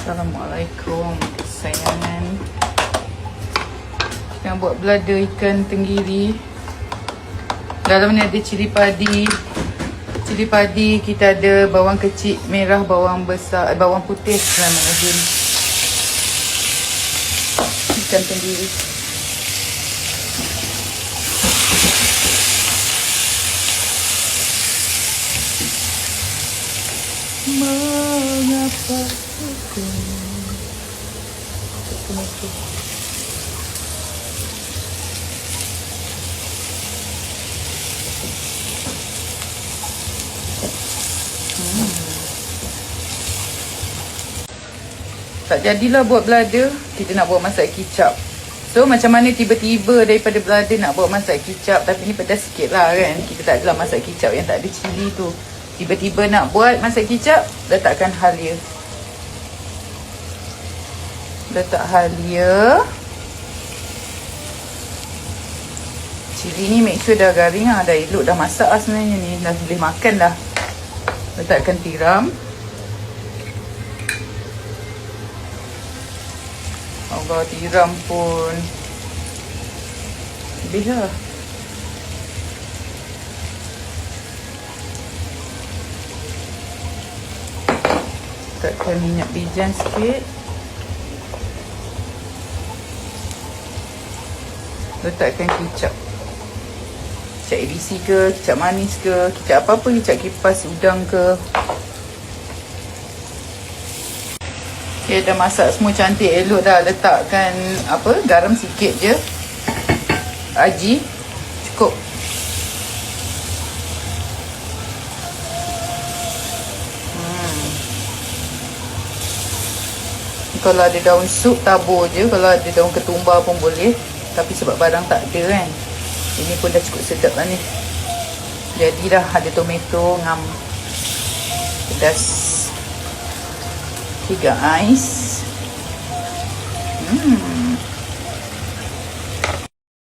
Assalamualaikum kesayangan. Yang buat belada ikan tenggiri. Dalam ni ada cili padi. Cili padi, kita ada bawang kecil merah, bawang besar, bawang putih. Bismillahirrahmanirrahim. Ikan tenggiri. Mengapa aku tak jadilah buat belada, kita nak buat masak kicap. So macam mana tiba-tiba daripada belada nak buat masak kicap, tapi ni pedas sikit lah kan. Kita tak adalah masak kicap yang tak ada cili tu. Tiba-tiba nak buat masak kicap, letakkan halia. Letak halia. Cili ni make sure dah garing lah, dah elok, dah masak lah sebenarnya ni. Dah boleh makan dah. Letakkan tiram. Allah, tiram pun lebih lah. Letakkan minyak bijan sikit. Letakkan kicap. Kicap ABC ke, kicap manis ke, kicap apa-apa, kicap kipas udang ke. Okay, dah masak semua cantik elok dah. Letakkan apa, garam sikit je. Aji cukup. Kalau ada daun sup tabur je, kalau ada daun ketumbar pun boleh. Tapi sebab barang tak ada kan, ini pun dah cukup sedap lah ni. Jadi dah ada tomato ngam pedas. Okay guys.